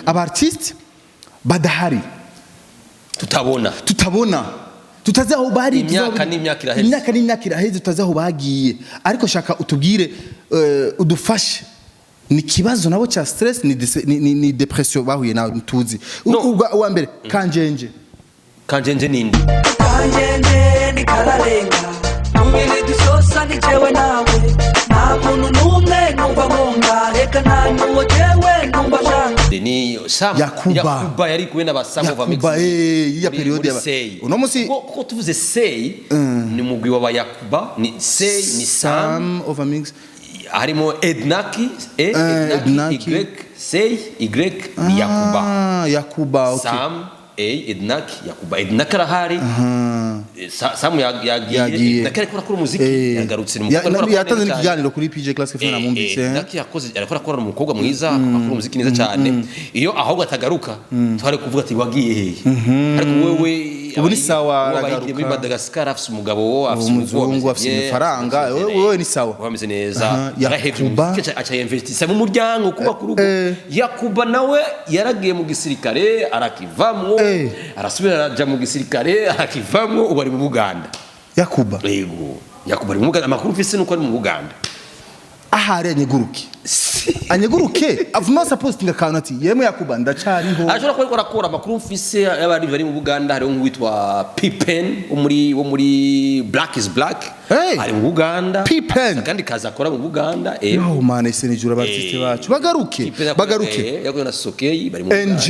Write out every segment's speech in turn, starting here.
aba artiste badahari tutabona tutazi aho bari imyaka n'imyaka iraheze tutazi aho bagiye ariko shaka utubwire udufashe ni kibazo nabo cha stress ni depression bahuye nawe tuzi uwa mbere kanjenje nindi kanjenje ni kararenga umene dusosa ni jewe nawe nta muntu numwe numva nkonga reka nta nuwo jewe numva janga ni Sam Yakuba yari kuwe n'abasamu va Mexico ya periode ya uno musi ko tuvuze say ni mugwi wa Yakuba ni say ni Sam over mix harimo Ednaki Y say Y ni Yakuba okay Sam Ednaki Yakuba Ednaki arahari Sam yagiye nakare kora umuziki yagarutse ni umukobwa yatanze n'ikiganiro kuri PJ Class FM namumvise Ednaki yakoze arakora umukobwa mwiza akora umuziki neza cyane iyo ahubwo atagaruka twari kuvuga ati wagiye hehe ariko wewe ubu ni sawa aragaruka muri Madagascar afise umugabo wo afise umuzungu afise faranga wewe ni sawa wameze neza yarahevye acha investisa mu muryango kuba ku rugo Yakuba nawe yaragiye mu gisirikare arakivamwo arasubira araja mu gisirikare arakivamwo ubari mu Buganda Yakuba yego Yakuba ari mu Buganda amakuru mfise nuko ari mu Buganda ahari anyeguruke avuma supposed ngakana ati yemwe Yakuba ndacariho ashobora ko arakora amakuru mfise abari bari mu Buganda hari witwa Pippen wo muri Black is Black ari mu Buganda Pippen kandi kaza akora mu Buganda oh man ese ni jura artiste bacu bagaruke yago na Sokei bari mu NJ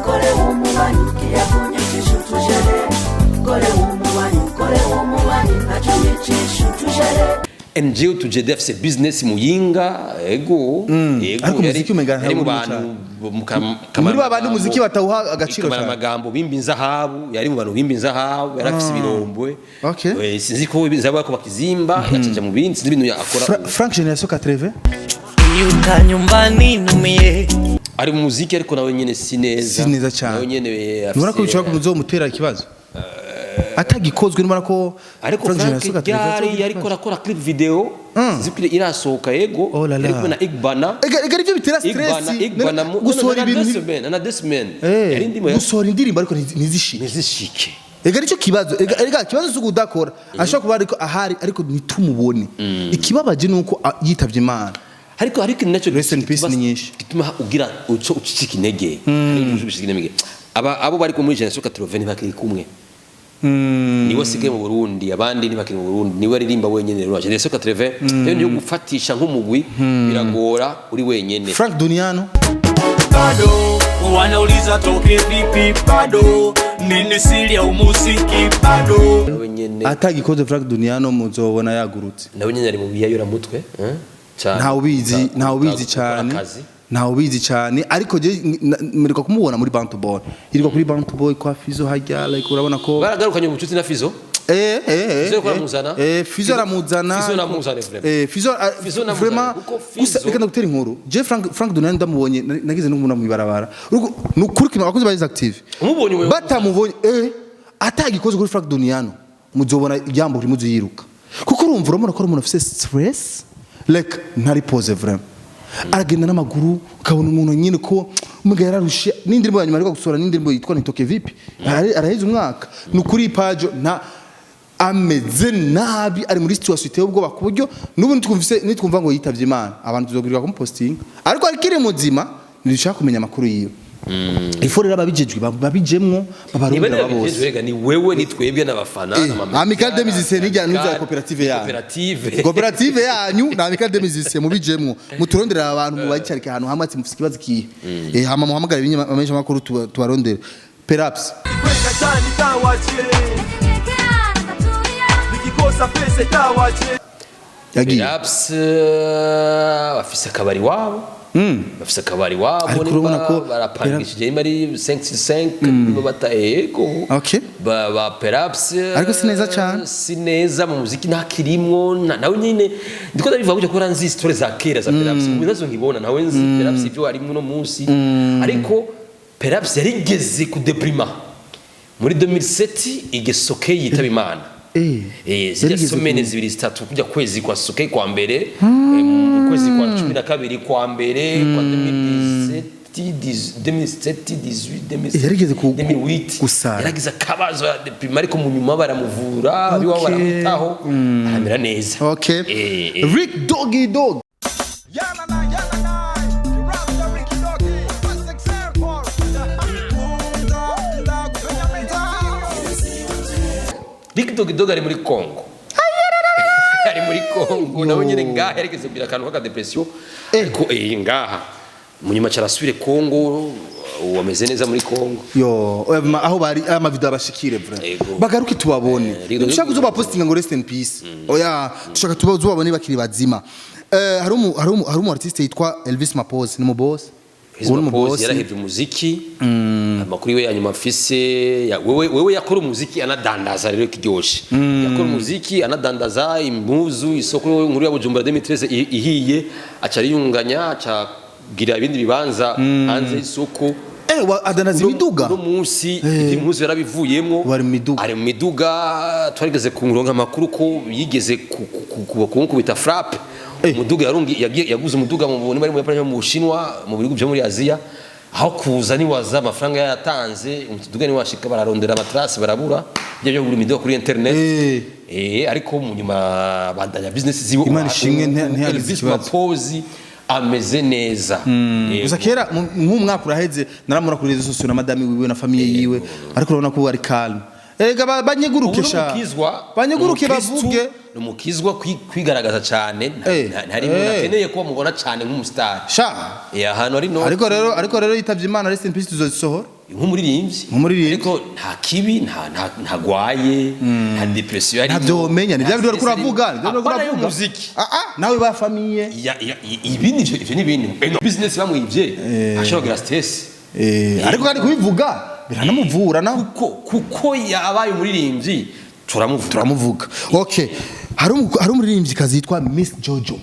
kore umubanyi kiyakunye cishutujere kore umubanyi acunye cishutujere NGO tujede fse business muyinga ego ariko muziki umengana mu bantu muri babandi muziki batawuha agaciro cyane amagambo bimbinza habu yari mu bantu bimbinza habu yarafise birombwe sinzi ko bizaba ko bakizimba yacije mu bindi sinzi ibintu yakora Frank Generation 80 yuka nyumbani numiye ari mu muziki ariko nawe nyene sineza cyane nawe nyene nubona ko bishobora kumuzomutera ikibazo atagikozwe nubona ko ariko Frank yariko rakora clip video zikuri irasohoka yego ariko na Igbana ega rivyo bitera stress gusora ibintu na desmen yarindimo gusora indirimbo ariko ntizishike ega rico kibazo ega kibazo cyo kudakora ashaka kuba ariko ahari ariko nitumubone ikibabaje nuko yitavye Imana ariko naco rest in peace ni nyinshi gituma ugira ucika intege abo bari ko muri Generation 80 bakiri kumwe niwe sigaye mu Burundi abandi ntibakiri mu Burundi niwe aririmba wenyene rero Generation 80 rero niyo gufatisha nk'umugwi biragora uri wenyene Frank Duniano bado wanauliza toke vipi bado nini siri ya umuziki bado wenyene atagikoze Frank Duniano muzobona yagurutse nawe nyene ari mu biyayura mutwe cyane ntawe ubizi cyane ariko je muriko kumubona muri Bantu Boy iriko kuri Bantu Boy kwa Fizo hajya like urabona ko baragarukanye ubucuti na Fizo Fizo kwa muzana Fizo aramuzana Fizo vraiment gusa reka ndagutera inkuru je Frank Duniano ndamubonye nagize n'umuntu mu ibarabara nukuri kino abakozi bari active umubonye wewe batamubonye atagikoze kuri Frank Duniano muzobona ijambo uri muzo yiruka kuko urumva ko umuntu afite stress like ntari pose vraiment aragenda n'amaguru ukabona umuntu nyine ko umugabo yararushe n'indirimbo yanyuma ariko gusora n'indirimbo yitwa nitoke vipi araheze umwaka nukuri Partage nta ameze nabi ari muri situation iteye ubwoba ku buryo n'ubundi twumva ngo yitavye Imana abantu tuzogirirwa kumuposting ariko akiri muzima nishaka kumenya amakuru yiwe iforera babijejwe babijemwo babarondera babose ni wewe ni twebwe n'abafana Amical des musiciens n'ijyana n'uza cooperative yanyu na Amical des musiciens mubijemwo muturondera abantu mubayicarike ahantu hamwe ati mufise kibazo kihe hama muhamagara ibimenyesha makuru tubarondera perhaps kweka cyane tawaje nikikosa pesa tawaje yagiye perhaps afise kabari wabo bafise akabari wabo niba barapangishije imari 565 bata ego ba perhaps ariko sineza cyane sineza mu muziki ntakirimwo nawe nyine ndiko ndabivuga gutya ko ranzi stories za kera za perhaps ubibazo ngibona nawe nzi perhaps ibyo ari muno munsi ariko perhaps yarigeze kudeprima muri 2007 igesoke yitaba Imana ziriya Sabonnez 2-3 kujya kwezi kwa Soke kwa mbere kwezi kwa 12 kwa mbere kwa 2017 yarigeze 2008 gusara yaragize akabazo depuis ariko mu nyuma baramuvura abiwa baramutaho aramera neza. Okay. Rick Doggy Dog. Rick Doggy Dog ari muri Congo. Ari muri Congo nawe nyine ngaha yarigeze kugira akantu ka depression ariko ngaha mu nyuma carasubire Congo wameze neza muri Congo. Yo aho bari ama video abashikire vrai bagaruke tubabone dushaka kuzoba postinga ngo rest in peace oya dushaka tubabone bakiri bazima. Hari umu artiste yitwa Elvis Mapozi ni mu boss Mapozi yarahevye umuziki amakuru we yanyuma afise wewe yakora umuziki anadandaza rero kiryoshe yakora umuziki anadandaza impuzu isoko nkuru ya Bujumbura 2013 ihiye acariyunganya aca gira ibindi bibanza hanze isoko adanaza imiduga no munsi impuzu yarabivuyemo ari mu miduga twarigeze kuronka amakuru ko yigeze kubita frappe umuduga yaguze umuduga mu bari mu Bushinwa mu bihugu byo muri Aziya aho kuza ni waza amafaranga yatanze umuduga ni washika bararondera amatrasi barabura byo buri miduga kuri internet ariko mu nyuma bandanya business ziwe Imana ishimwe Elvis Mapozi ameze neza. Gusa kera nk'umwaka uraheze naramura kuri rezo sosio na madame wiwe na famille yiwe ariko urabona ko ari calme. Ega banyegurukesha banyeguruke bavuge numukizwa kwigaragaza cyane ntari umuntu akeneye ko mubona cyane nk'umustar sha ahantu ari no ariko rero yitavye Imana rest in peace tuzozisohora nk'umuririmbyi ariko nta kibi nta gwaye nta depression ari ntabyo menya nivyo byo kuravuga muziki nawe ba famille ibindi ivyo n'ibindi business bamwivye ashobora stress ariko kandi kubivuga biranamuvura na kuko yabaye umuririmbyi turamuvuga. Okay, hari umuririmbyi kazi yitwa Miss Jojo.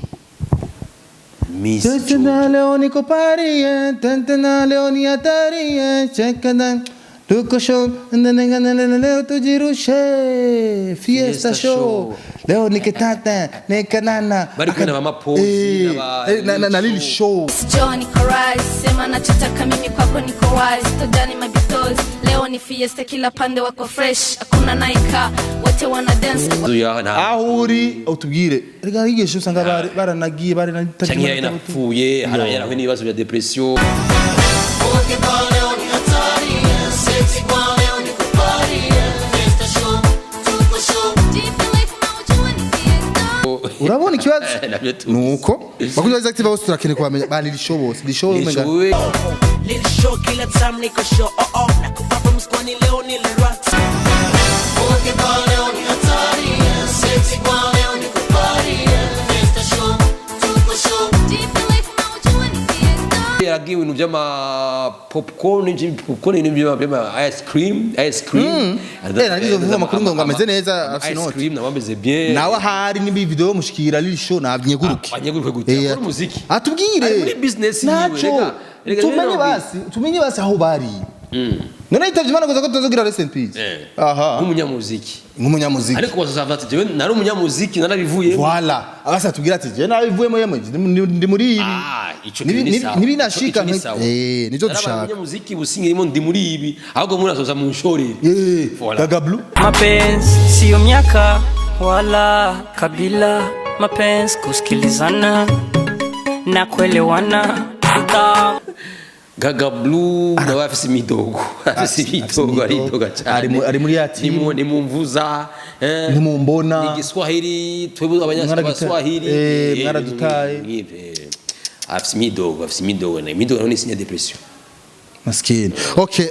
Tantana leo niko Paris, tantana leo ni hatari, chekana tuko show, leo tujirushe fiesta show. Leo nikitata nikanana bari kana mama Pozi na lili show. Johnny Coraz sema nachotaka mimi kwako niko wazi tojani mabitozi leo ni fiesta kila pande wako fresh hakuna naika wote wana dance ahuri utubwire rega yigesho usanga baranagiye cyangwa yanapfuye harawe nibazo bya depression urabona ikibazo nuko bakujaza active bose turakene kwamenya bani lisho bose lisho umenga lisho kila time niko show nakufa from squani leo ni rats oge bale on hatari sexy bale on niko party festa show tuko show yagiwe ibintu by'ama popcorn n'ibyo by'ama ice cream nagize vuga amakuru ngo ameze neza afite ice cream nabameze bien nawe hari nibi video mushikira lili show nabnyeguruke gute akora umuziki atubwire muri business yiwe tumenye basi aho bari none itavye Imana ko tuzogira rest in peace nk'umunyamuziki ariko bazava ati jewe nari umunyamuziki narabivuye voilà abasa tubwira ati je narabivuyemo yemwe ndi muri ibi nibi nashika nizo dushaka umunyamuziki busingirimo ndi muri ibi ahubwo muri asoza mu nshorere gagablu mapenzi sio miaka wala kabila mapenzi kusikilizana na kuelewana Gaga Blue na wafisi midogo ari doga cyane ari muri yati ni mumvuza ni mumbona ni Giswahili twebwe abanyaswahili mwaradutaye afisi midogo na midogo ni sinya depression maskini. Okay,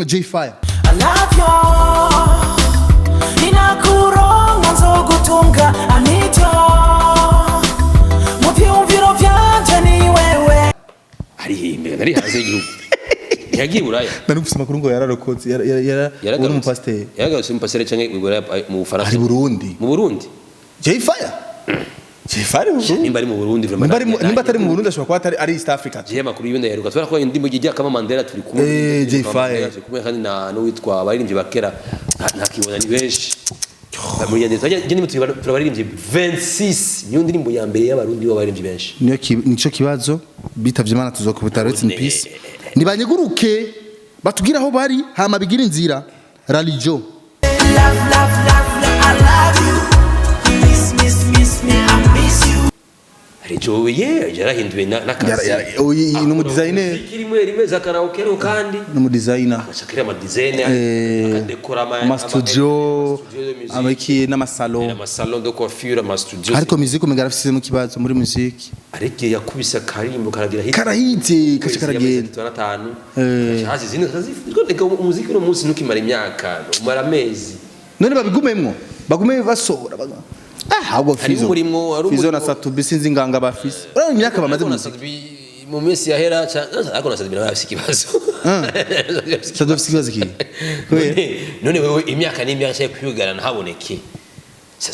J Fire I love you ninakuronga nzogutunga anito mu byumviro byanje ni wewe nari hanze y'igihugu yagiye buraya nari gufisa makuru ngo yararokotse uri mu pasteur yaragase mu pasteur cyangwa mu Faransa ari mu Burundi J Fire nimba ari mu Burundi nimba atari mu Burundi ashobora kuba ari East Africa je makuru y'ibindi yaheruka twara ko indi mu gihe kama Mandela turi kumwe J Fire kumwe kandi na no witwa abaririmbyi bakera ntakibona ni benshi muri yandi tujye turabaririmbye 26 niyo ndirimbo ya mbere y'abarundi b'abaririmbyi benshi nico kibazo bitavye Imana tuzokubita rest in peace nibanyeguruke batubwira aho bari hama bigira inzira Ralijo I love you. Miss me, I miss you. Ralijo yarahinduwe n'akazi ni mu designer rimwe za karaoke kandi ni mu designer ashakira ama designer akadekora ama studio amaki n'amasalon de coiffure ama studio ariko musique umengara afise mu kibazo muri musique ariko yakubise karimbo karagira hit karahite kashikaragira 5 hazi zino ndiko umuziki no munsi nukimara imyaka umara amezi none babigumemwo bagume basora ahubwo fizo na satubi sinzi inganga bafise urabona imyaka bamaze mu minsi yahera ariko na satubi bafise ikibazo satubi bafise ikibazo ki none wewe imyaka n'imyaka cyo kwigana haboneke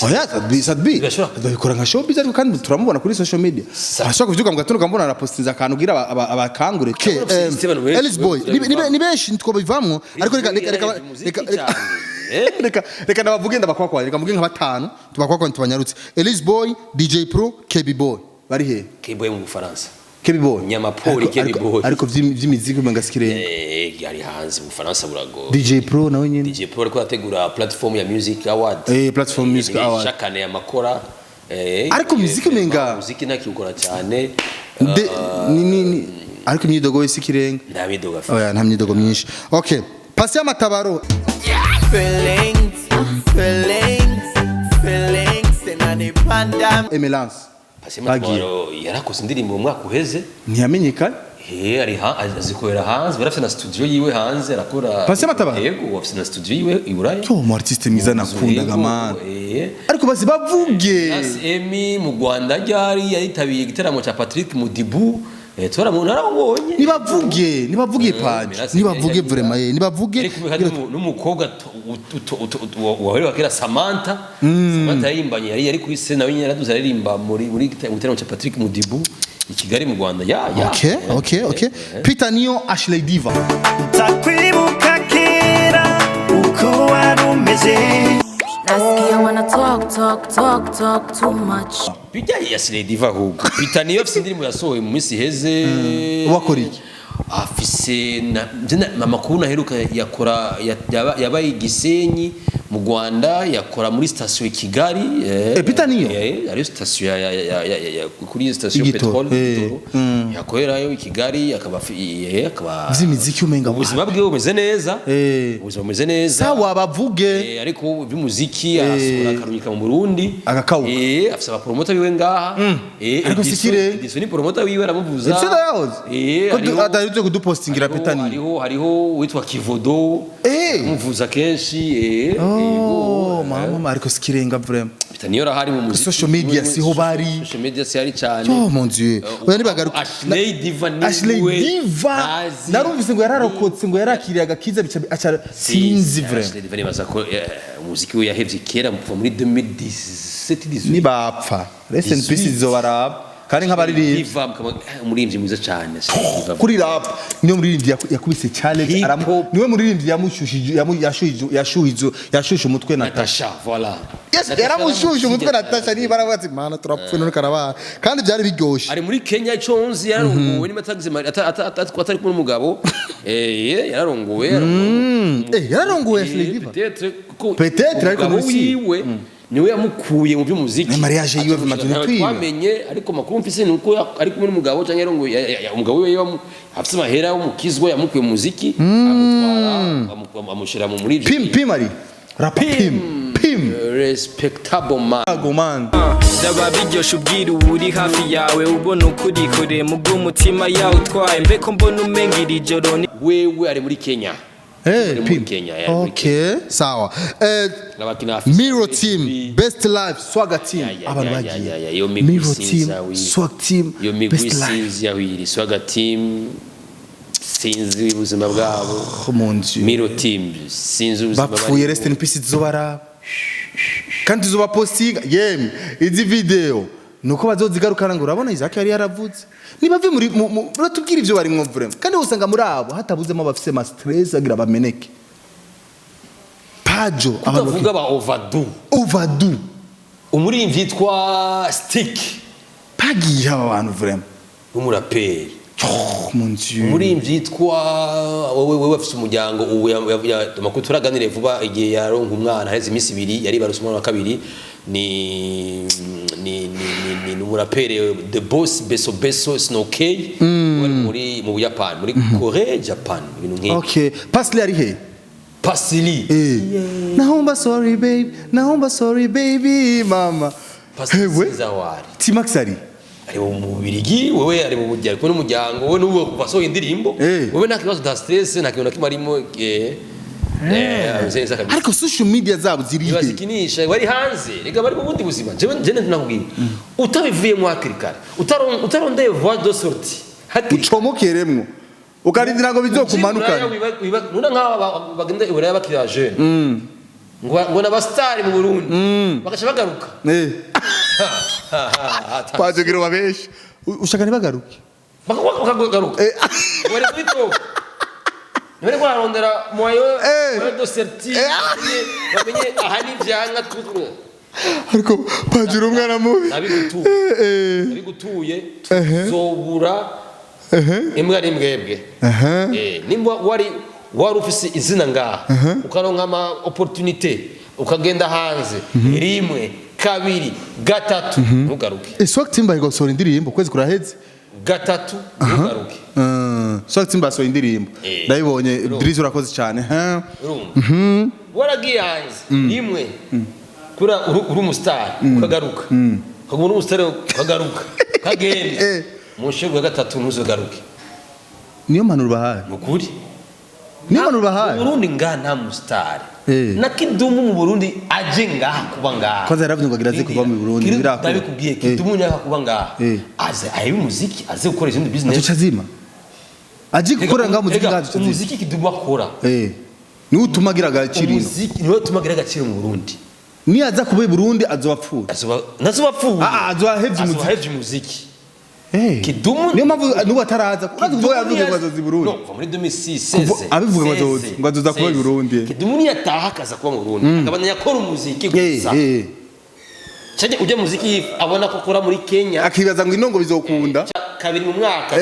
oya satubi ndabikora nka showbiz ariko kandi turamubona kuri social media ashaka kuvyuka mu gatondo kambona na postinza akantu gira abakangure Ellis boy ni benshi nitwo bivamwo ariko reka nabavuge ndabakwakwa reka mvuge nka batanu tubakwakwa ntubanyarutse Ellis boy DJ Pro KB boy bari he KB boy mu Faransa KB boy nyamapoli KB boy ariko vy'imiziki umengasikire yari hanze mu Faransa burago DJ Pro nawe nyine DJ Pro ariko ategura platform ya Music Award platform Music Award shakane amakora ariko muziki umenga muziki nakikora cyane ni ariko imyidogo wese ikirenga nta midogo oya nta myidogo myinshi okay pasi y'amatabaro Feelings and pandam Emelance pasi y'amatabaro yarakoze indirimbo mu mwaka uheze ntiyamenyekana ari azikorera hanze barafite na studio yiwe hanze arakora pasi y'amatabaro yego bafite na studio yiwe iburaya mu artiste mwiza nakundaga man ariko bazi bavuge Emi mu Rwanda ryari yitabiye igitaramo cha Patrick Mudibu tora mu narabonye nibavuge page nibavuge vraiment nibavuge n'umukobwa waherewe kera Samantha yimbanye yari kuri scene nawe yaraduze aririmba muri gitaramo cha Patrick Mudibu i Kigali mu Rwanda okay Peter Nio Ashley Diva takwibuka kera uko warumeze Nasikia wanna talk too much. Bijya Ashley Diva huko. Peter Nio afise indirimbo yasohoye mu minsi heze. Wakora iki? Afise amakuru naheruka yakora yabaye Gisenyi mu Rwanda yakora muri station Kigali Peter Nio ari station ya kuri station petrol yakorerayo i Kigali akaba vy'imiziki umenga ubuzima bwe bumeze neza ubuzima bumeze neza sawa bavuge ariko by'umuziki arasura akarunyika mu Burundi agakauka afise abapromota biwe ngaha ariko sikire Edison promota wiwe aramuvuza ko adaruze kudupostingira Peter Nio hariho witwa Kivodo umuvuza kenshi mama ariko sikirenga vraiment Peter Nio rahari mu muziki social media siho bari social media si ari cyane oh mon dieu oya nibagaruka Ashley Diva narumvise ngo yararokotse ngo yarakiriye agakiza bica sinzi vraiment Ashley Diva nibaza ko umuziki we yahevye kera kuva muri 2017 nibapfa rest in peace zobaraba kandi nk'abaririmbyi umuririmbyi mwiza cyane kuri rap niyo muririmbyi yakubise challenge niwe muririmbyi yashuhije umutwe Natasha voilà yes yaramushuje umutwe Natasha ni barabatse mana turapfuye none karaba kandi byari biryoshe ari muri Kenya iconzi yarongowe n'imatagize atari kumwe n'umugabo yararongowe yararongowe peut-être ariko wiwe niwe yamukuye mu by'umuziki ni mariage yiwe bimaze twamenye ariko makuru mfise nuko ari kumwe n'umugabo cyangwa yarongoye umugabo we afite amahera umukizwa yamukuye mu muziki amutwara amushira mu muri pim ari rap pim respectable man daba biryoshe ubwira uri hafi yawe ubona ukuri kure mu bw'umutima yawe utwaye mbeko mbona umengira ijoro wewe ari muri Kenya Pim. Okay, sawa. Miro team, best life, swagger team. Abantu bagiye. Miro team, swag team, best life. Yawiri swagger team. Sinzi ubuzima bwabo. Miro team, sinzi ubuzima bwabo. Bapfuye rest in peace zobara. Kandi zoba postinga, yem, izi video. Nuko bazozigarukana ngo urabona Isaac yari yaravutse nibave muri muratubwira ivyo bari mwumvure kandi usanga muri abo hatabuzemo abafise ma stress agira bameneke Pajo tuvuga ba overdue umuririmvyi yitwa Stick pagiye aba bantu vraiment umuraperi oh mon dieu umuririmvyi yitwa wewe afise umuryango amakuru turaganire vuba igihe yaronka umwana heze imisi 2 yari baruse umwana wa kabiri ni umuraperi the boss beso snowkey muri mu Japan muri Korea Japan ibintu nk'iki okay Pasli ari he Pasli naomba sorry baby mama Pasli zawari Timax ari mu Birigi wewe ari mu bujya ko n'umuryango we n'uwo kuvaso indirimbo wewe nakibazo da stress nakiona kimarimo ariko social media zabo ziri bazikinisha bari hanze rega bari mu bundi buzima je nakubwiye utabivuye mu Afrika utaronde voix de sortie ucomokeremwo ukarindira ngo bizokumanukana nuna nk'aba bagenda iburaya bakira jeune ngo na bastar mu Burundi bagaca bagaruka Pajogira babeshi ushaka ntibagaruke bakagaruka wari kwito none kwarondera moyo de sortie bamenye ahani vyanga twukuru ariko Pajogira umwana mubi nabigutuye zobura imbwa n'imbwebwe nimba wari ufise izina ngaha ukaronka ama opportunité ukagenda hanze rimwe kabiri gatatu ntugaruke Swag Timba igosora indirimbo kwezi kuraheze gatatu ntugaruke Swag Timba so indirimbo ndabibonye Driz urakoze cyane waragiye hanze rimwe kura uri umustar ukagaruka kagumura umustar ukagaruka kagenda mushego gatatu ntuzogaruke niyo manuru bahaye nukuri niyo manuru bahaye Burundi ngana mustar na kidumu mu Burundi aje ngaha kuba ngaha kwanza yaravuze ngo agiraze kuva mu Burundi birako ndabikubwiye kidumu nyaka kuba ngaha aze ayibi muziki aze gukora izindi business acazima aje gukora ngaha muziki ngaha umuziki kidumu akora ni utumagira agaciro umuziki ni utumagira agaciro mu Burundi ni aza kuba Burundi azobapfuye azohevye umuziki kidumu niyo mpamvu nubu ataraza kuko yavuze ngo azozi Burundi no muri 2016 abivuga ngo azoza kuba Burundi kidumu ni ataha akaza kuba mu Burundi akabandanya akora umuziki gusa cyane ujya muziki abona ko akora muri Kenya akibaza ngo inongo bizokunda kabiri mu mwaka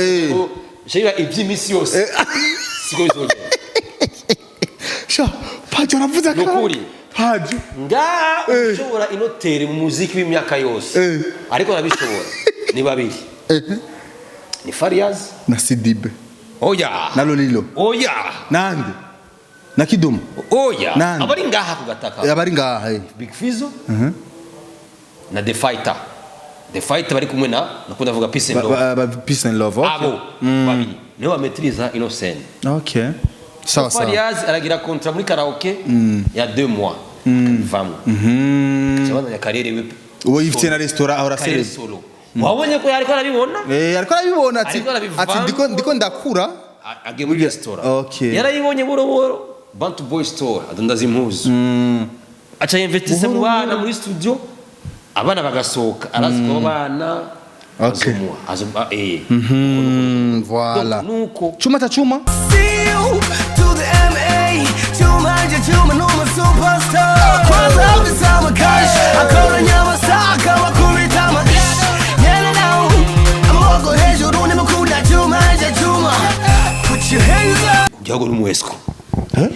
shira iby'imisi yose siko bizogenda sha Pajo aravuze ko nukuri Pajo ushobora inotere mu muziki w'imyaka yose ariko nabishobora ni babiri ni Fariaz na Sidibe oya na Lolilo oya nande na Kidumu oya abari ngaha kugataka abari ngaha Big Fizzo na The Fighter bari kumwe nakunda vuga Peace and Love abo babiri niho bametriza Innocent okay sawa Fariaz aragira contrat muri karaoke ya 2 mois akavamo cyabana ya karere we uwo yifite na restaurant ahora solo wabonye ko yariko arabibona ariko arabibona ati ndiko ndakura agiye muri restaurant yarayibonye buro Bantu Boy Store adondaza impuzu acha investisa mu bana muri studio abana bagasohoka arazi ko bana azumwa voilà nuko chuma ta chuma to the MA chuma no superstar cause of the summer cash akora nyama saka wakubita magana yena now amogo hejuru ni mukunda chuma put your hands up yago n'umwesko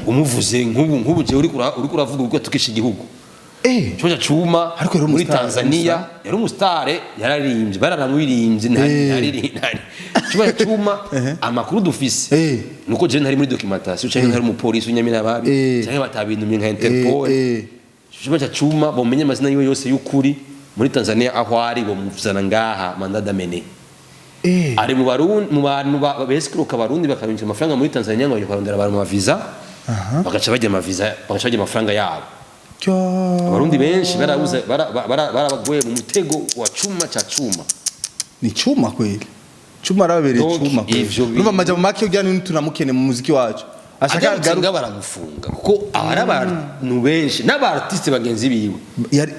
umuvuze nk'ubu je uri kuravuga uko tukisha igihugu cyo cyuma muri Tanzania yari umustare yararimbye bararamwirimbye ntari cyuma amakuru dufise nuko je ntari muri documentation cyangwa ntari umupolisi unyamira babi cyangwa batabindumye nka Interpol cyuma bomenye amazina yiwe yose y'ukuri muri Tanzania aho ari bo muvuzana ngaha mandada mene ari mu Barundi mu bantu beskiruka Barundi bakabinjira amafaranga muri Tanzania ngo bakarondera abantu ma visa bagaca bajya ama visa bagaca bajya amafaranga yabo Abarundi benshi barabuze barabagoye mu mutego wa cuma ni cuma kweli cuma arabereye cuma kweli numva majambo make ujyana n'utunamukene mu muziki wacu ashaka garuga baramufunga kuko abari abantu benshi n'abartiste bagenzi biwe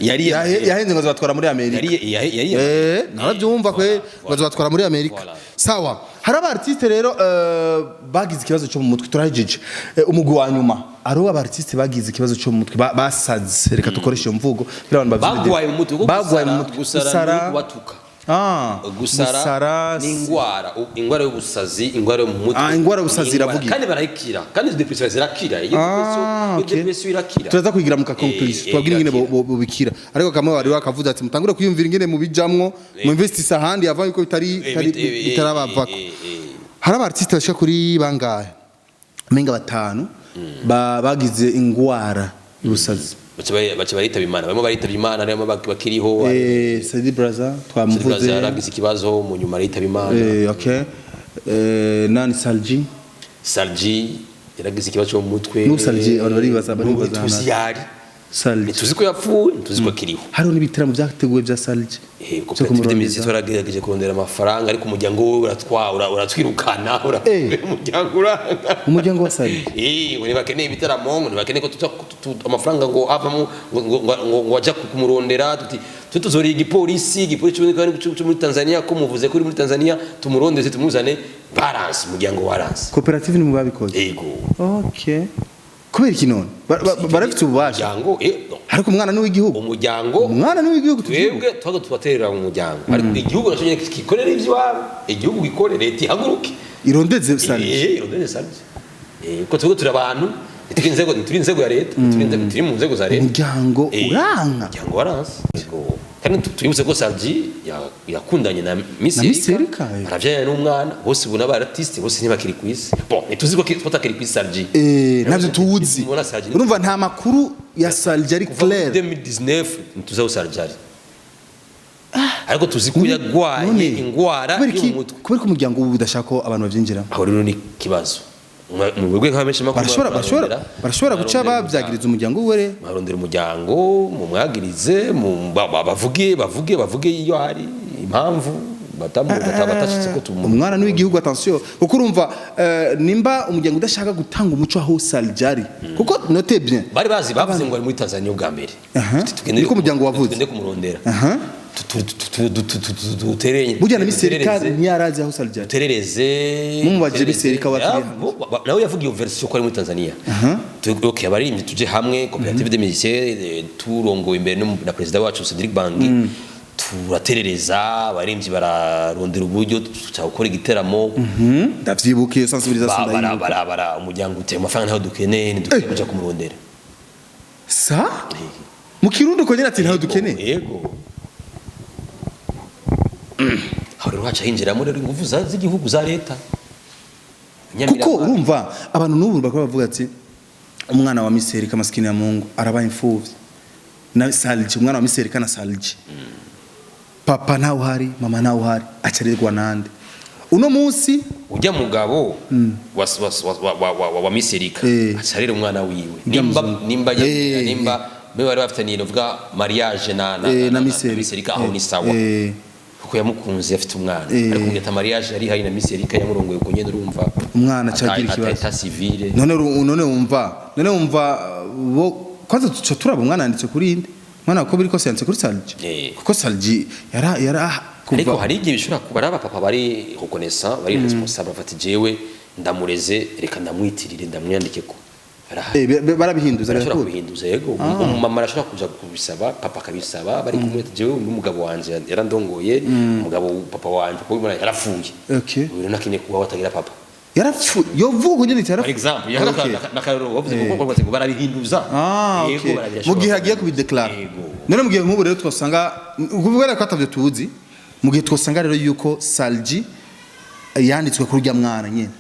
yari yahenze ngo azatwara muri Amerika yari narabyumva kweli ngo azatwara muri Amerika sawa hari abartiste rero bagize ikibazo cyo mu mutwe turahijije umugwi wa nyuma ari abartiste bagize ikibazo cyo mu mutwe basaze reka dukoreshe iyo mvugo kugira abantu bagwaye mu mutwe bagwaye mu mutwe gusara batuka gusara ingwara y'ubusazi ingwara yo mu mutwe ingwara y'ubusazi iravugira kandi barayikira kandi depression zirakira iyo depression irakira turaza kugira mu conclusion twabwira ingene bobikira ariko kamwe wari wakavuze ati mutangure kwiyumvira ingene mu bijamwo mu investise ahandi yava yuko bitarabavako hari abartiste bashika kuri bangahe menga batanu bagize ingwara y'ubusazi bace barita bimana bamwe barita bimana rero bakiriho Saidi Braza twamuvuze yaragize ikibazo mu nyuma arita bimana okay nani Salji yaragize ikibazo mu mutwe Salji abantu baribaza tuziyari Salji tuzi ko yapfuye tuzi ko kiriho hariho n'ibiteramo byateguwe bya Salji koperative d'imiziki twaragejeje kurondera amafaranga ariko umuryango we uratwirukana umuryango wa Salji ngo bakeneye ibiteramo ngo bakeneye ko amafaranga ngo avamo ngo wajya kumurondera tuzoriye igipolisi cyo muri Tanzania ko muvuze ko uri muri Tanzania tumurondeze tumuzane balance umuryango wa balance koperative ni mu babikoze yego okay kubera iki none barafite ububasha ariko umwana ni w'igihugu umwana ni w'igihugu twebwe tubaterera mu muryango ariko igihugu nacyo gikorera ivy'iwabo igihugu gikorera leta ihaguruke irondeze Salji irondeze Salji ko twebwe turi abantu turi inzego ya leta turi mu nzego za leta umuryango waranse kandi tuyibutse ko Salji yakundanye na Miserika aravyanye n'umwana bose ubona abartiste bose ntibakiri kwisi bon tuzi ko twatakiri kwisi Salji navyo tuwuzi urumva nta makuru ya Salji ari clair 2019 tuzaho Salji ariko tuzi ko yagwaye ingwara y'umutwe kubera ko umuryango ubu udashaka ko abantu bavyinjira aho rero ni kibazo mu rwego nk'amenshi makuru barashobora guca bavyagiriza umuryango we barondera umuryango mu mwagirize bavuge iyo hari impamvu batatashitse ko umwana ni w'igihugu attention kuko urumva nimba umuryango udashaka gutanga umuco aho Salji ari kuko note bien bari bavuze ngo ari muri Tanzania ubwa mbere niko umuryango wavuze tugende kumurondera burya na Miserika ntiyarazi aho Salji tuterereze mumubaje Miserika wakiri nawe yavuga iyo version ko ari muri Tanzania okay abaririmbyi tuje hamwe koperative de musiciens turongo imbere na president wacu Cedric Bangi turaterereza abaririmbyi bararondera uburyo cyakora igiteramo ndavyibukiye sensibilisation bara umuryango uteye amafaranga naho dukeneye ntidukeneye kumurondera sa mu kirundo kongera ati naho dukeneye yego rero haca hinjiramo rero ingufu z'igihugu za leta kuko urumva abantu n'ubu bakaba bavuga ati umwana wa Miserika maskini ya Mungu arabaye imfuvyi na Salji umwana wa Miserika na Salji papa nawe uhari mama nawe uhari acarirwa nande uno munsi ujya mugabo wa Miserika acarira umwana wiwe nimba mbe bari bafitaniye novuga mariage na Miserika aho ni sawa kuko yamukunze afite umwana ariko ngeta mariage yari hari na Miserika yamurongoye uko nyene urumva umwana cagira ikibazo none wumva bo kwanza tuca turaba umwana yanditse kuri inde mwana ko biri ko yanditse kuri Salji kuko Salji yara ariko hari igihe bishobora kuba ari papa bari reconnaissant bari responsable afati jewe ndamureze reka ndamwitirire ndamwandike ko barabihinduza arashobora kubihinduza yego mama arashobora kuja kubisaba papa akabisaba bari kumwe jewe n'umugabo wanje yarandongoye umugabo papa wanje ko bimara yarapfuye rero nakeneye kuba watagira papa yarapfuye yovuga nyine for example nakarero wavuze ko barabihinduza yego mu gihe agiye kubideclara none mu gihe nk'ubu rero twasanga kuvuga ko atavyo tuzi mu gihe twasanga rero yuko Salji yanditswe kuri rya mwana nyene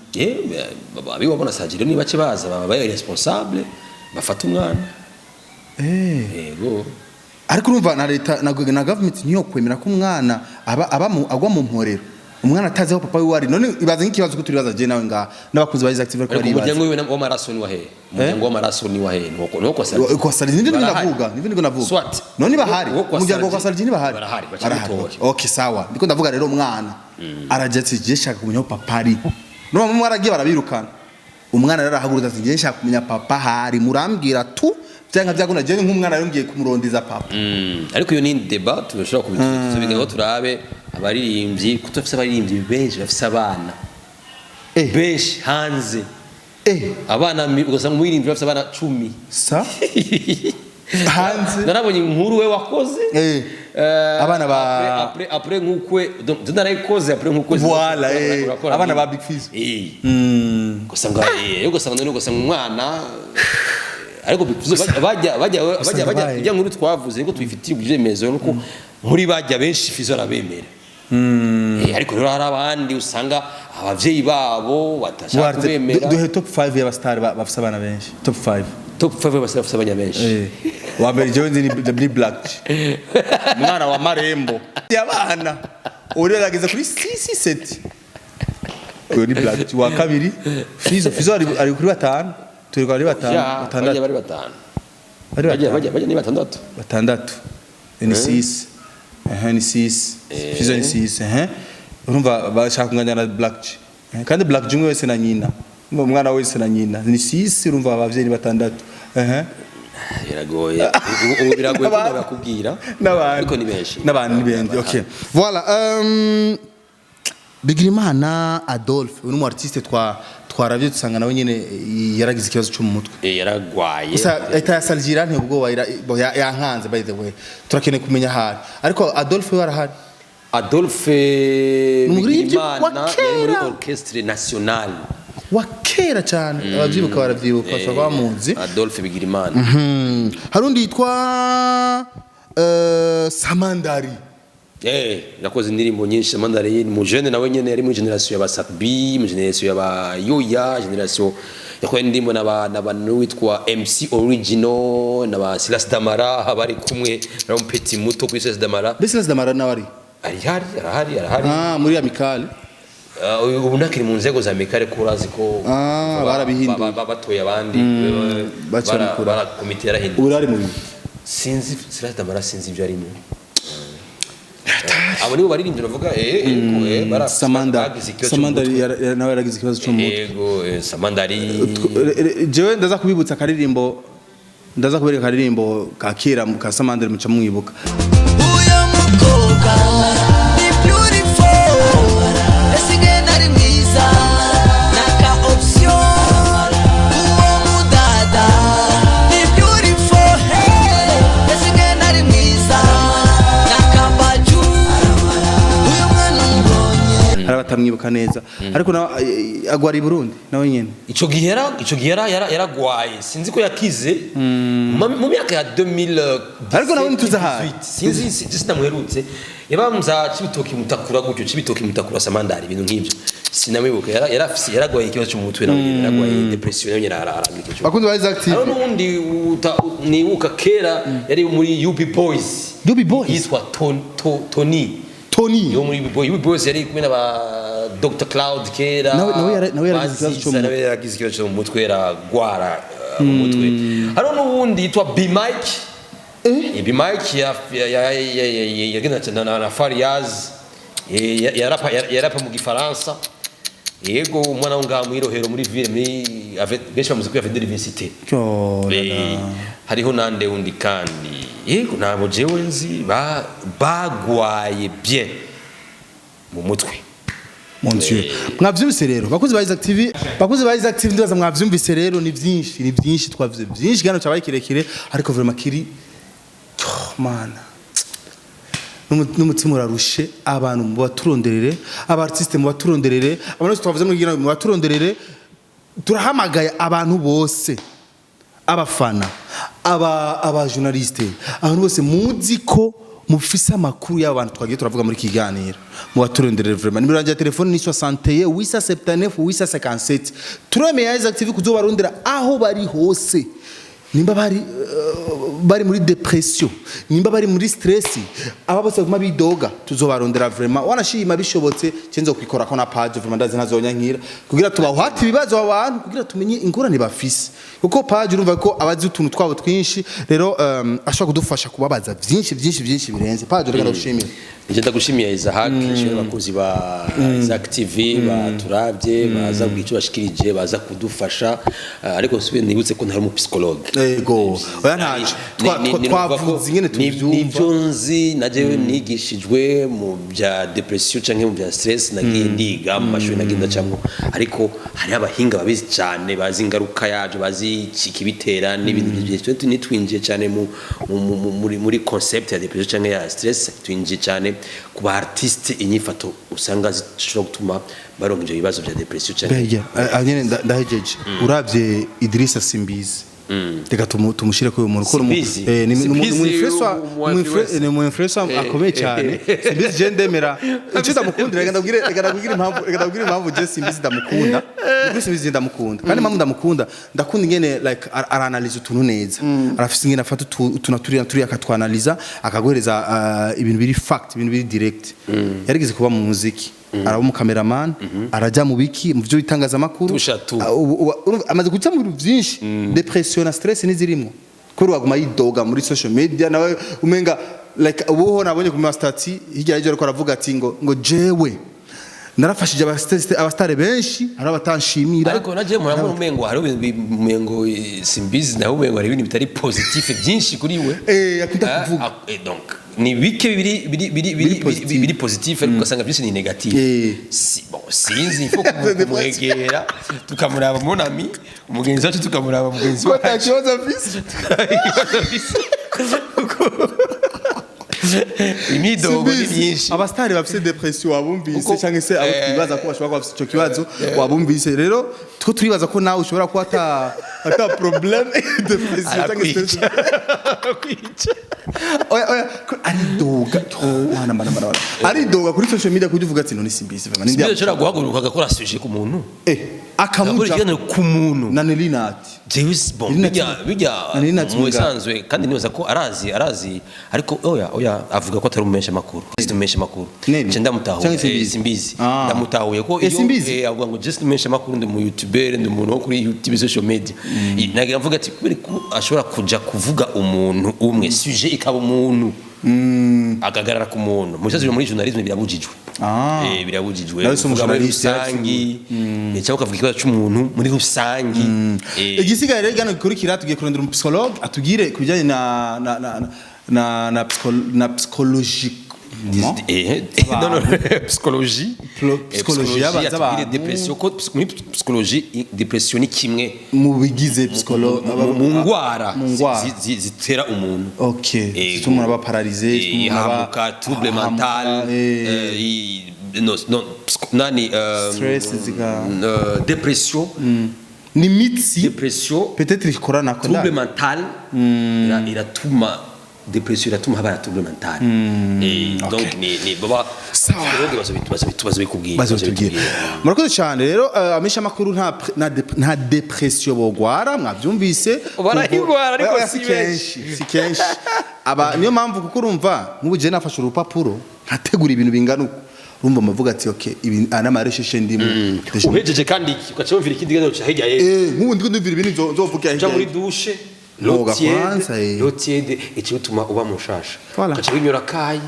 babi wabona Salji rero niba kibaza baba responsable bafata umwana yego ariko urumva na leta na government niyo kwemera ko umwana agwa mu mporero umwana atazi aho papa we wari none ibaza nk'ikibazo ko turibaza je nawe nga n'abakuzi ba active ko ari umuryango wiwe w'amaraso ni wahe umuryango w'amaraso ni wahe nuko Salji ko Salji nivyo navuga none bahari umuryango wa Salji ni bahari okay sawa ndiko ndavuga rero umwana araje ati je shaka kumenya papa ari no mama aragiye barabirukana umwana rero ahagurutse ati je shaka kumenya papa hari murambwira tu cyangwa byaguna je nk'umwana yongiye kumurondeza papa ariko iyo ni debat turashobora kubitubigaho turabe abaririmbyi kutofisa abaririmbyi benshi bafise abana benshi hanze abana ugasanga umwirimvyi bafite abana 10 sa hanze narabonye inkuru we wakoze abana ba après nkukwe ndarayikoze après nkukwe voilà abana ba big fizz ugasanga ugasanga umwana ariko bajya nkuru twavuze ngo twifitiye ubyemezo nuko muri bajya benshi fizo arabemera ariko rero hari abandi usanga abavyeyi babo batashaka kubemera duhe top 5 y'abastar bafite abana benshi top 5 y'abastar abana benshi wa mbere jewe nzi ni black mwana wa marembo y'abana urerageza kuri 6 7 ni black wa kabiri fizo ari kuri 5 turi kuri 5 batandatu bari ni batandatu ni 6 ni 6 fizo ni 6 urumva bashaka kunganya na black kandi black jumwe wese na nyina umwana wese na nyina ni 6 urumva abavyeyi ni batandatu biragoye ubu biragoye bakubwira ariko ni benshi n'abandi okay voilà Bigirimana Adolphe uyu artiste twaravye dusanga nawe nyene yaragize ikibazo cyo mu mutwe yaragwaye gusa itayasaljira ntibwo yankanze by the way turakeneye kumenya hari ariko Adolphe warahari Adolphe Bigirimana muri orchestre nationale wa kera cyane abavyibuka baravyibuka bashobora bamuzi Adolphe Bigirimana harundi yitwa Samandari nakoze indirimbo nyinshi Samandari mu jeune nawe nyene yari mu generation ya SUBCRIBE mu generation ya bahuye generation yakoze indirimbo n'abantu witwa MC Original n'aba Silas Damara bari kumwe na Petit Muto ku Silas Damara Silas Damara nawari arahari muri amicale ubu nakiri mu nzego za mikare kurazi ko barabihinduye batoye abandi bara komite yarahinduye urari mu sinzi Silas Damara sinzi ibyo arimo abo nibo baririmbye navuga bara Samandari nawe yaragize ikibazo cyo mu mutwe Samandari jewe ndaza kubibutsa karirimbo ndaza kubereka karirimbo ka kera mu ka Samandari muca mwibuka uyo mukoka ni beautiful esigena ari mwiza naka option uwo mudada ni beautiful esigena ari mwiza naka baju uyo mwana mbonye arabatamwibuka neza ariko nawe agwara i Burundi nawe nyene ico gihe yaragwaye sinzi ko yakize mu myaka ya 2000 ariko nawe ntuzahari sinzi sinamuherutse yabamza cibitoki mutakura gutyo cibitoki mutakura Samandari ibintu nk'ibyo sinamwibuka yaragwaye ikibazo cy'umutwe nawe yaragwaye depression nawe yararagike bakunze bari active ari nundi nibuka kera yari muri UB Boys yitwa Tony yo muri UB Boys yari kumwe n'aba Dr Cloud kera nawe yaragize ikibazo cyo mu mutwe yaragwara mu mutwe hari n'ubundi yitwa B Mike B Mike yagenda na Fariaz yarapa mu gifaransa yego umwana w'unga mu irohero muri ville muri benshi bamuzi ko ya Université hariho nande undi kandi yego nabo jewe nzi bagwaye bien mu mutwe mon Dieu mwavyumvise rero bakuze ba Isaac TV ndaza mwavyumvise rero ni byinshi twavuze byinshi gano cyabaye kirekire ariko vraiment kiri mana n'umutima urarushe abantu mu baturonderere abartiste mu baturonderere abantu twavuze muri gino mu baturonderere turahamagaye abantu bose abafana aba journaliste abantu bose muzi ko mufise amakuru y'abantu twagiye turavuga muri kiganiro mu baturonderere vraiment nimero ya telefone ni 61 879 857 turemeye Isaac TV kuzobarondera aho bari hose nimba bari muri depression nimba bari muri stress aba bose kuma bidoga tuzobarondera vraiment wanashima bishobotse cyenzo kwikora ko na page vraiment ndazi nazonyankira kugira tubahwati ibibazo abantu kugira tumenye ingorane bafise kuko page urumva ko abazi utuntu twabo twinshi rero ashaka kudufasha kubabaza byinshi birenze page reka gushimira nje ndagushimiye Isaac cyo bakuzi ba Isaac TV baturabye baza bwico bashikirije baza kudufasha ariko subire nibutse ko ntari mu psychologue ego oya ntaje twavuze ingene tuvyumva nivyo nzi najewe nigishijwe mu bya depression canke mu bya stress nagiye ndiga mu mashuri nagenda camwo ariko hari abahinga babizi cyane bazi ingaruka yaje bazi ikibitera n'ibindi byinshi nitwinjiye cyane muri concept ya depression canke ya stress twinjiye cyane ku ba artiste inyifato usanga zishobora gutuma baronka ibyo bibazo bya depression canke anyene ndahejeje uravye Idrissa Simbizi reka tumushire ko umuntu ukora ni mu influencer akomeye cyane Simbizi je ndemera icyo ndamukundira reka ndabwire impamvu je Simbizi ndamukunda kuri Simbizi ndamukunda kandi impamvu ndamukunda ndakunda ingene like aranalyze utuntu neza arafise ingene afata utunaturi akatwanaliza akaguhereza ibintu biri fact ibintu biri direct yarigeze kuba mu muziki araba mu cameraman araja mu biki mu byo bitangaza amakuru amaze guca mu byinshi depression na stress nizirimo kuri waguma yidoga muri social media nawe umenga like ubuho nabonye ku mastati hirya y'ejo ariko aravuga ati ngo jewe narafashije abastare benshi hari abatanshimira ariko naje murabona umengo hari umengo Simbizi nawe umengo hari ibintu bitari positive byinshi kuri we yakunda kuvuga donc ni bike biri positive ariko usanga byinshi ni negative bon sinzi ifo kumwegera tukamuraba mon ami umugenzi wacu tukamuraba mugenzi wacu takiyoza visi imidogo ni myinshi abastari bafite depression wabumvise cyangwa se abo twibaza ko bashobora kuba bafite icyo kibazo wabumvise rero two turibaza ko nawe ushobora kuba ata problem depression cyangwa se kwica oya aridoga kuri social media kuvuga ati none Simbizi vraiment ndi ashobora guhaguruka agakora sujet ku muntu akamuja ku muntu na Nelinati Jews bon bijya mu esanzwe kandi nibaza ko arazi ariko oya avuga ko atari umesha makuru umesha makuru nje ndamutahuye Simbizi ndamutahuye ko iyo avuga ngo just umesha makuru ndi mu YouTuber ndi umuntu wo kuri YouTube social media nagira mvuga ati ashobora kuja kuvuga umuntu umwe sujet ikaba umuntu akagarara ku muntu muri journalisme birabujijwe birabujijwe muri rusangi cyangwa ukavuga ikibazo cy'umuntu muri rusangi igisigaye rero gano gikurikira tugiye kurondera psychologue atugire kubijyanye na psychologique psychologie y'abantu depression ko psychologie depression ni kimwe mu bigize psychologue mu ngwara zitera umuntu umuntu aba paralyzé aba trouble mental nani stress depression ni mitsi depression peut-être ikorana ko trouble mental iratuma depression iratuma haba trouble mental donc ni baba bazo bikubwira murakoze cyane rero amesha makuru nta depression bogwara mwabyumvise barahigwara ariko si kenshi aba niyo mpamvu kuko urumva nk'ubuje nafashe urupapuro nkategura ibintu bingana uko urumva mavuga ati okay ibi ana maresheshe ndimo uhejeje kandi ukacumvira ikindi gano cyahijya nk'ubu ndumvira ibintu nzovuga hijya muri douche l'otiede ikituma uba mushasha kacha binyura kai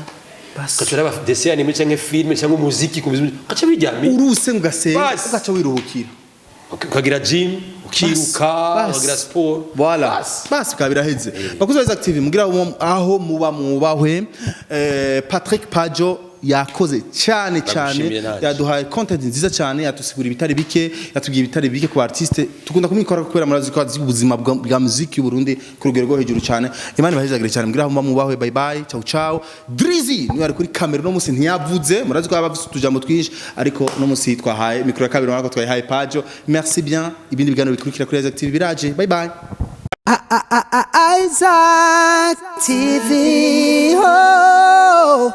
kacha raba dessin anime cyangwa film cyangwa umuziki kacha bijyami uruse ugaca wiruhukira ukagira gym ukiruka ukagira sport basi kabiraheze bakuzo active mugira aho muba mubahwe Patrick Pajo yakoze cyane yaduhaye content nziza cyane yatusigura ibitari bike yatubwiye ibitari bike ku artiste tukunda kumwikora kubera murazi ko ubuzima bwa muziki y'u Burundi ku rugero rwo hejuru cyane Imana ibahezagire cyane mugira aho mubahwe bye bye ciao Drizzy niwe ari kuri camera no musi ntiyavuze murazi ko abafite tujambo twishi ariko no musi twahaye micro ya kabiri nako twahaye Pajo merci bien ibindi biganiro bikurikira kuri Active biraje bye bye Isaac TV. Oh.